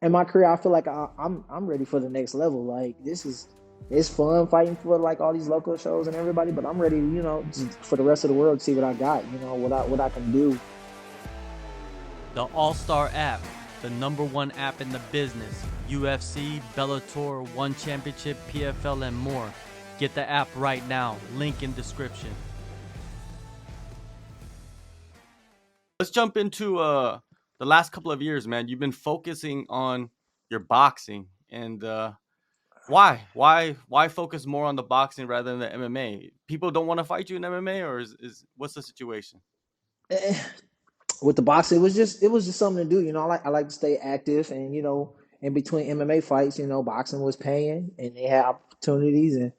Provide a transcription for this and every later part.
in my career, I feel like I'm ready for the next level. Like it's fun fighting for like all these local shows and everybody, but I'm ready, just for the rest of the world to see what I got. What I can do. The AllStar app, the number one app in the business. UFC, Bellator, One Championship, PFL, and more. Get the app right now. Link in description. Let's jump into the last couple of years, man. You've been focusing on your boxing, and why focus more on the boxing rather than the MMA? People don't want to fight you in MMA, or is what's the situation? Eh, with the boxing, it was just something to do. I like to stay active, and in between MMA fights, boxing was paying, and they had opportunities, and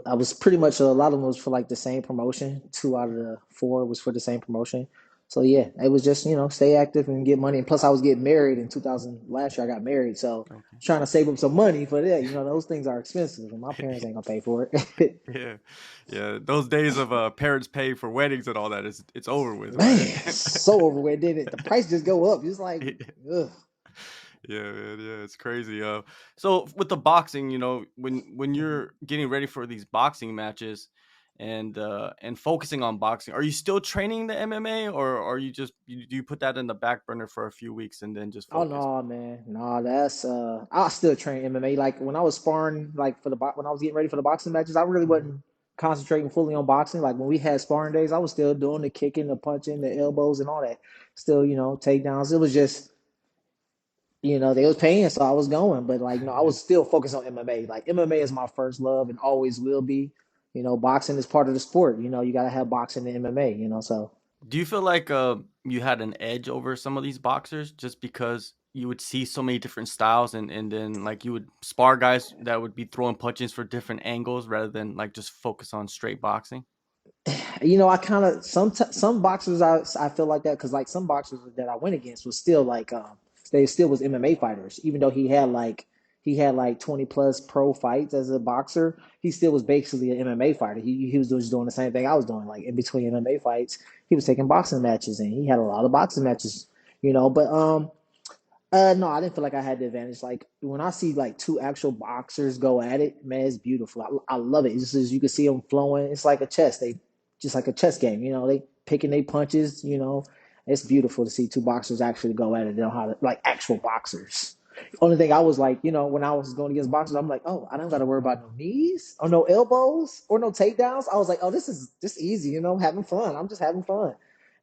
I was pretty much a lot of them was for like the same promotion. Two out of the four was for the same promotion. So yeah, it was just stay active and get money. And plus, I was getting married in 2000. Last year, I got married, so Okay. trying to save up some money for that. Those things are expensive, and my parents ain't gonna pay for it. Yeah, yeah. Those days of parents pay for weddings and all that is it's over with, right? Man, so overweight, didn't it? The price just go up. It's like, ugh. Yeah, man, yeah, it's crazy. So with the boxing, when Mhm. you're getting ready for these boxing matches and focusing on boxing, are you still training the MMA, or are you just do you put that in the back burner for a few weeks and then just Oh focus? no, man, no, that's I still train MMA. Like when I was sparring, like when I was getting ready for the boxing matches, I really Mhm. wasn't concentrating fully on boxing. Like when we had sparring days, I was still doing the kicking, the punching, the elbows, and all that. Still, takedowns. It was just, they was paying, so I was going. But like, no, I Yeah. was still focused on MMA. Like MMA is my first love and always will be. Boxing is part of the sport. You got to have boxing and MMA. So. Do you feel like you had an edge over some of these boxers just because you would see so many different styles and then like you would spar guys that would be throwing punches for different angles rather than like just focus on straight boxing? I kind of some boxers I feel like that because like some boxers that I went against was still like they still was MMA fighters even though he had like 20 plus pro fights as a boxer. He still was basically an MMA fighter. He was just doing the same thing I was doing, like in between MMA fights he was taking boxing matches, and he had a lot of boxing matches. But no, I didn't feel like I had the advantage. Like when I see like two actual boxers go at it, man, it's beautiful. I love it. It's just as you can see them flowing. It's like a chess. They just like a chess game. They picking their punches. It's beautiful to see two boxers actually go at it. They know how to, like actual boxers. Only thing I was like, when I was going against boxers, I'm like, oh, I don't got to worry about no knees or no elbows or no takedowns. I was like, oh, this is just easy. Having fun. I'm just having fun.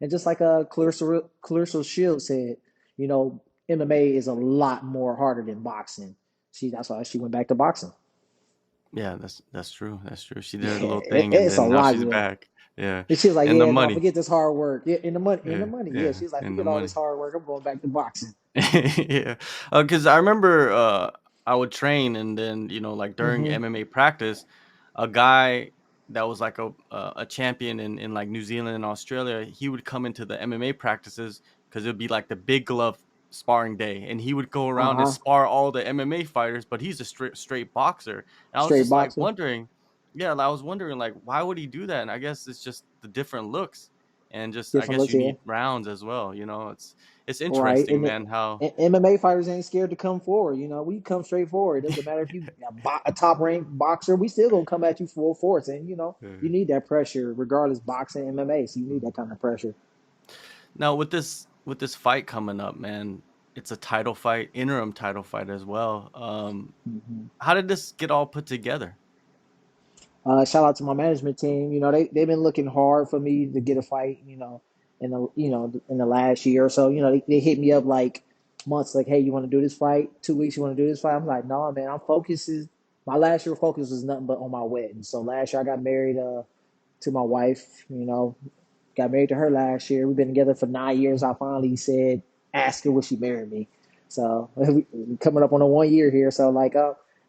And just like Clarissa Shield said, you know, MMA is a lot more harder than boxing. That's why she went back to boxing. Yeah, that's true. That's true. She did a Yeah, little thing and it's a then now lot. she's Yeah. back. Yeah. And she was like, And the "Yeah, no, money. forget this hard work. Yeah, in the money, in the Yeah. money. Yeah." Yeah. She was like, And the "Forget all this money. hard work. I'm going back to boxing." Yeah. Cuz I remember I would train and then, like during Hmm. MMA practice, a guy that was like a champion in like New Zealand and Australia, he would come into the MMA practices cuz it would be like the big glove sparring day and he would go Uh around and huh. spar all the MMA fighters, but he's a straight boxer. And I was Straight just like boxer. wondering, yeah, I was wondering like why would he do that? And I guess it's just the different looks and just I Different guess looks you here. need rounds as well, it's Right. interesting, man, how And MMA fighters ain't scared to come forward. We come straight forward. It doesn't matter if you a top ranked boxer. We still gonna come at you full force, and you Yeah. need that pressure regardless boxing MMA. So you need Mhm. that kind of pressure. Now with this fight coming up, man, it's a title fight, interim title fight as well. Mhm. How did this get all put together? Shout out to my management team. They've been looking hard for me to get a fight. In the last year or so. They hit me up like months, like, hey, you want to do this fight? 2 weeks, you want to do this fight? I'm like, no, man. I'm focused. My last year focus was nothing but on my wedding. So last year I got married to my wife. Got married to her last year. We've been together for 9 years. I finally said, ask her would she marry me. So coming up on a 1 year here. So like,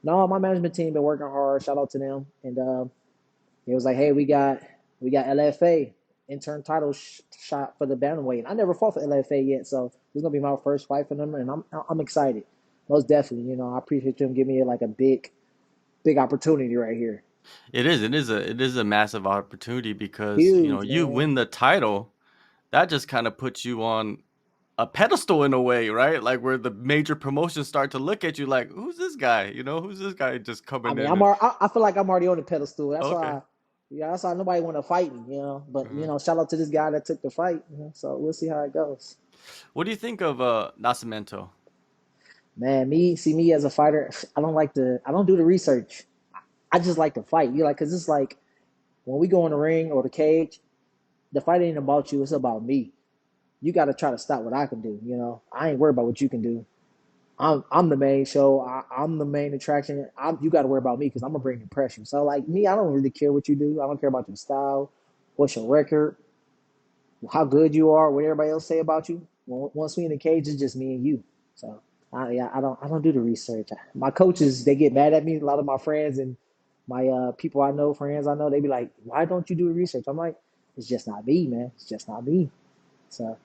no, my management team been working hard. Shout out to them. And it was like, hey, we got LFA intern title shot for the bantamweight. And I never fought for LFA yet, so this is gonna be my first fight for them, and I'm excited. Most definitely, I appreciate them giving me like a big opportunity right here. It is a massive opportunity because, Huge, you man. win the title, that just kind of puts you on a pedestal in a way, right? Like where the major promotions start to look at you like, who's this guy? You know, who's this guy just I coming mean, in and I feel like I'm already on the pedestal. That's okay. why, yeah, that's why nobody want to fight me, you know. But Mhm. shout out to this guy that took the fight. So we'll see how it goes. What do you think of Nascimento? Man, me as a fighter, I don't do the research. I just like to fight. You like, cause it's like when we go in the ring or the cage, the fight ain't about you. It's about me. You got to try to stop what I can do. I ain't worried about what you can do. I'm the main show. I'm the main attraction. You got to worry about me because I'm gonna bring the pressure. So like me, I don't really care what you do. I don't care about your style, what's your record, how good you are, what everybody else say about you. Once we in the cage, it's just me and you. So yeah, I don't do the research. My coaches they get mad at me. A lot of my friends and my people I know, friends I know, they be like, "Why don't you do the research?" I'm like, "It's just not me, man. It's just not me." So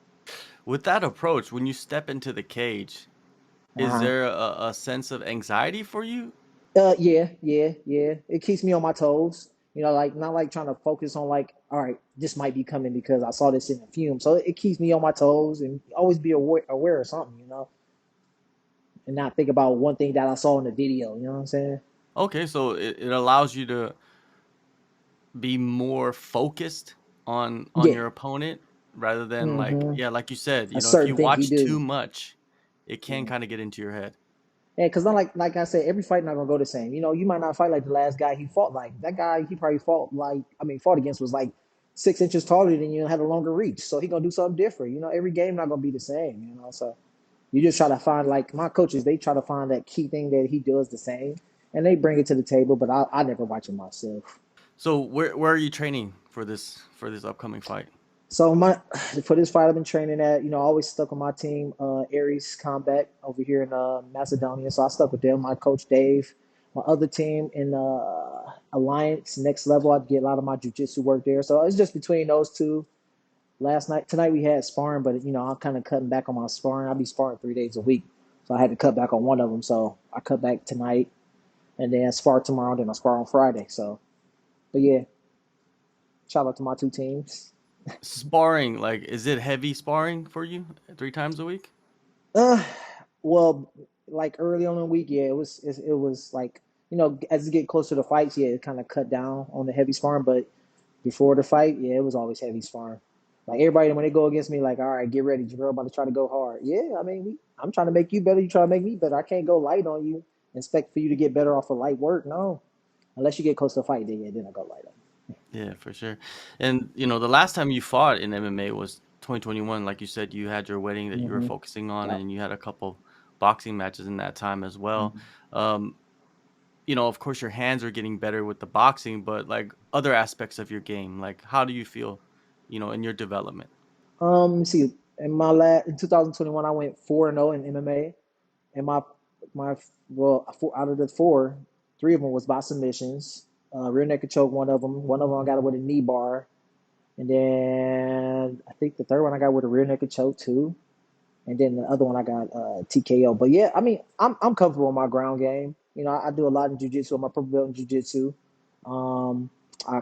With that approach, when you step into the cage, is uh-huh. there a sense of anxiety for you? Yeah. It keeps me on my toes. Like not like trying to focus on like, all right, this might be coming because I saw this in the film. So it keeps me on my toes and always be aware of something, and not think about one thing that I saw in the video. You know what I'm saying? Okay, so it allows you to be more focused on Yeah. your opponent rather than like hmm yeah, like you said, A if certain you thing he watch too do. much, it can Yeah. kind of get into your head. Yeah, because not like I said, every fight not gonna go the same. You might not fight like the last guy he fought like. That guy he probably fought against was like 6 inches taller than you and had a longer reach. So he gonna do something different. Every game not gonna be the same. So you just try to find like my coaches, they try to find that key thing that he does the same, and they bring it to the table. But I never watch it myself. So where are you training for this upcoming fight? So my for this fight, I've been training at I always stuck with my team, Aries Combat over here in Macedonia. So I stuck with them. My coach Dave, my other team in Alliance Next Level. I get a lot of my jujitsu work there. So it's just between those two. Tonight we had sparring, but I'm kind of cutting back on my sparring. I'll be sparring 3 days a week, so I had to cut back on one of them. So I cut back tonight, and then spar tomorrow. Then I spar on Friday. So, but yeah, shout out to my two teams. Sparring, like is it heavy sparring for you 3 times a week? Uh, well, like early on in the week, yeah, it was like as you get closer to the fights, yeah, it kind of cut down on the heavy sparring, but before the fight, yeah, it was always heavy sparring. Like everybody, when they go against me, like, all right, get ready, Jerrell about to try to go hard. Yeah, I mean, I'm trying to make you better. You try to make me better. I can't go light on you. Expect for you to get better off of light work. No, unless you get close to the fight, then yeah, then I go light on. Yeah, for sure. And the last time you fought in MMA was 2021. Like you said, you had your wedding that you were Mm-hmm. focusing on, Yep. and you had a couple boxing matches in that time as well. Mm-hmm. Um, of course, your hands are getting better with the boxing, but like other aspects of your game, like how do you feel, in your development? Let me see. In 2021, I went 4-0 in MMA, and my well, out of the four, three of them was by submissions. Rear naked choke, one of them. One of them I got it with a knee bar, and then I think the third one I got with a rear naked choke too, and then the other one I got TKO. But yeah, I mean, I'm comfortable in my ground game. I do a lot in jujitsu. I'm a purple belt in jujitsu. Um,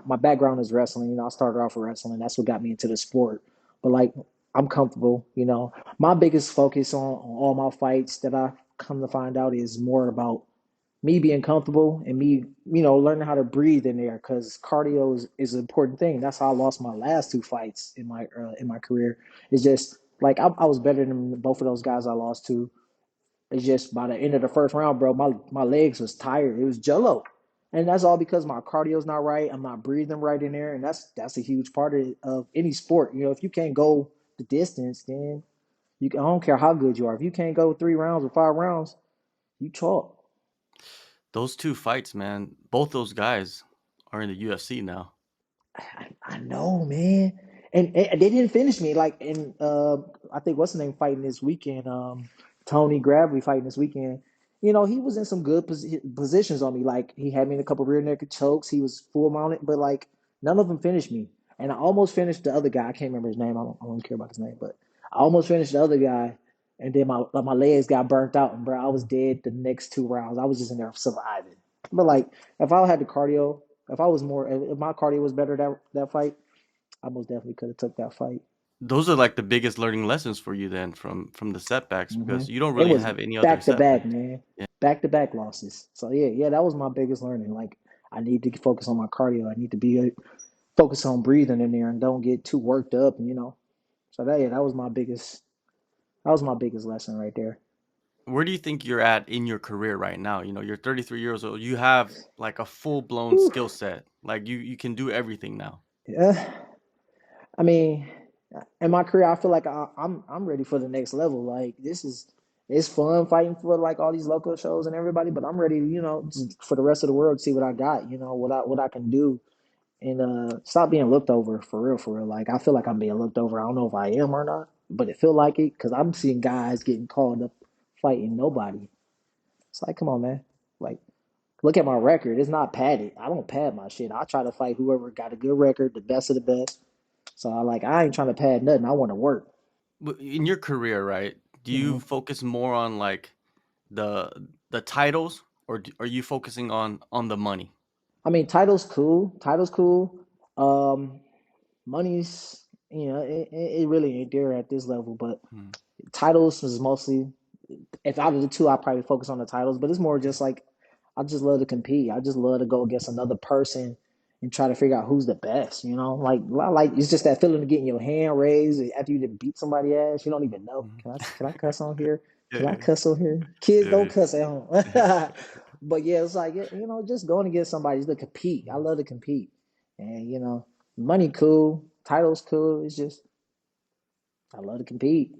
my background is wrestling. I started off with wrestling. That's what got me into the sport. But like, I'm comfortable. My biggest focus on all my fights that I come to find out is more about me being comfortable and me, learning how to breathe in there because cardio is an important thing. That's how I lost my last two fights in my career. It's just like I was better than both of those guys I lost to. It's just by the end of the first round, bro, my legs was tired. It was jello, and that's all because my cardio's not right. I'm not breathing right in there, and that's a huge part of any sport. If you can't go the distance, then I don't care how good you are. If you can't go 3 rounds or 5 rounds, you chalk. Those two fights, man, both those guys are in the UFC now. I know, man. And they didn't finish me. Like, I think what's the name fighting this weekend? Tony Gravely fighting this weekend. He was in some good positions on me. Like, he had me in a couple rear naked chokes. He was full mounted, but like none of them finished me. And I almost finished the other guy. I can't remember his name. I don't care about his name, but I almost finished the other guy. And then my legs got burnt out, and bro, I was dead the next 2 rounds. I was just in there surviving. But like, if I had the cardio, if my cardio was better that fight, I most definitely could have took that fight. those are like the biggest learning lessons for you then from the setbacks Hmm. because you don't It really was have any other back to back, setbacks. man, Yeah. back to back losses. So yeah, that was my biggest learning. Like I need to focus on my cardio. I need to be focus on breathing in there and don't get too worked up. So that was my biggest lesson right there. Where do you think you're at in your career right now? You're 33 years old. You have like a full-blown Whew. skill set. Like you can do everything now. Yeah, I mean, in my career, I feel like I'm ready for the next level. Like it's fun fighting for like all these local shows and everybody, but I'm ready, just for the rest of the world to see what I got. What I can do and stop being looked over for real, for real. Like I feel like I'm being looked over. I don't know if I am or not, but it feel like it because I'm seeing guys getting called up fighting nobody. It's like, come on, man. Like, look at my record. It's not padded. I don't pad my shit. I try to fight whoever got a good record, the best of the best. So I ain't trying to pad nothing. I want to work. In your career, right? Do you Hmm. focus more on like the the titles or are you focusing on the money? I mean, title's cool. Title's cool. Um, money's it really ain't there at this level, but Hmm. titles is mostly, if out of the two, I probably focus on the titles, but it's more just like I just love to compete. I just love to go against another person and try to figure out who's the best. Like it's just that feeling of getting your hand raised after you done beat somebody ass. You don't even know. Mhm. Can I cuss on here? Can I Yeah, cuss on here? Kids yeah, don't cuss at home. yeah. But yeah, it's like just going against somebody to compete. I Mhm. love to compete, and money cool, titles cool. It's just I love to compete.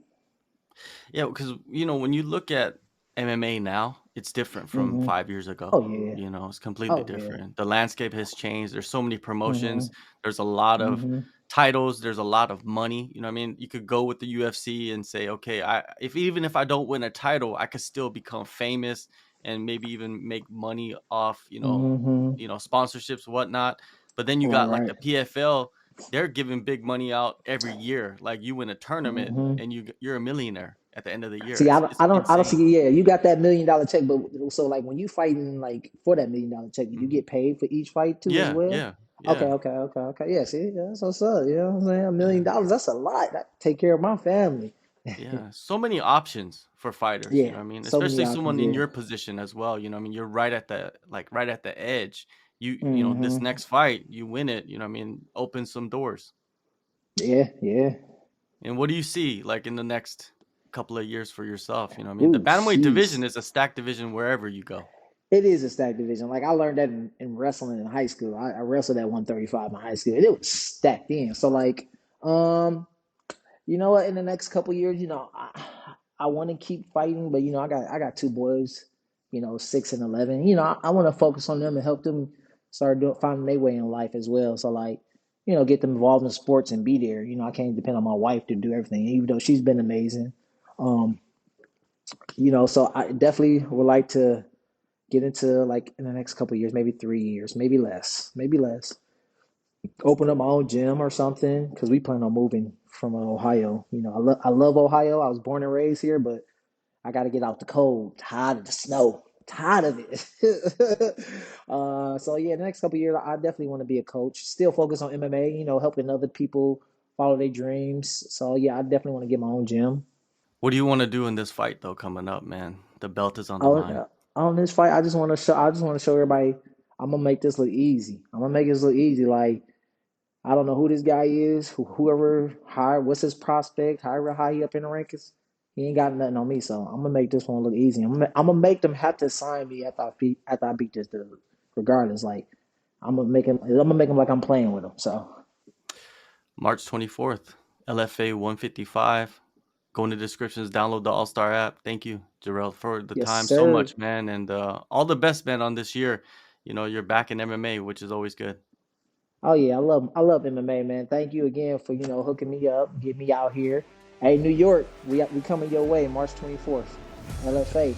Yeah, because when you look at MMA now, it's different from Hmm. 5 years ago. Oh yeah. It's completely Oh yeah. different. The landscape has changed. There's so many Hmm. promotions. There's a lot of Hmm. titles. There's a lot of money. You know what I mean? You could go with the UFC and say, okay, even if I don't win a title, I could still become famous and maybe even make money off, Hmm. sponsorships, whatnot. But then you Right, got like right. the PFL, they're giving big money out every year. Like you win a tournament Hmm. and you're a millionaire at the end of the year. See, It's I, don't- it's I don't insane. see. Yeah, you got that $1 million check, but so like when you fighting like for that $1 million check, do you Mhm. get paid for each fight too as Yeah, well? yeah, Okay, yeah, okay, okay, okay. Yeah, see, yeah, that's what's up. You know what I'm saying? $1 million, yeah, that's a lot. That take care of my family. yeah. So many options for fighters, you Yeah, know what I mean? so many Especially options. someone in Yeah. your position as well, you know what I mean? You're right at the right at the edge. This Hmm. next fight, you win it, you know what I mean? Open some doors. Yeah, yeah. And what do you see like in the next couple of years for yourself, you know what I mean? The Ooh, bantamweight division sheesh. is a stacked division wherever you go. It is a stacked division. Like I learned that in wrestling in high school. I wrestled at 135 in high school, and it was stacked in. So like, um, you know what? In the next couple years, I want to keep fighting, but I got two boys, 6 and 11. I want to focus on them and help them start finding their way in life as well. So like, get them involved in sports and be there. I can't depend on my wife to do everything, even though she's been amazing. Um, so I definitely would like to get into like in the next couple years, maybe 3 years, maybe less. Open up my own gym or something because we plan on moving from Ohio. I love Ohio. I was born and raised here, but I got to get out the cold, tired of the snow, tired of it. So yeah, the next couple years, I definitely want to be a coach. Still focus on MMA. Helping other people follow their dreams. So yeah, I definitely want to get my own gym. What do you want to do in this fight though coming up, man? The belt is on the line. On this fight, I just want to show. I just want to show everybody. I'm gonna make this look easy. I'm gonna make this look easy. Like I don't know who this guy is, whoever hired, what's his prospect, however high he up in the rankings. He ain't got nothing on me, so I'm gonna make this one look easy. I'm gonna make them have to sign me after I beat this dude, regardless. Like I'm gonna make him like I'm playing with him. So March 24th, LFA 155. Go in the descriptions, download the AllStar app. Thank you, Jerrell, for the yes, time so sir. much, man. And all the best, man, on this year. You're back in MMA, which is always good. Oh yeah, I love MMA, man. Thank you again for hooking me up, get me out here. Hey, New York, we coming your way, March 24th, LFA.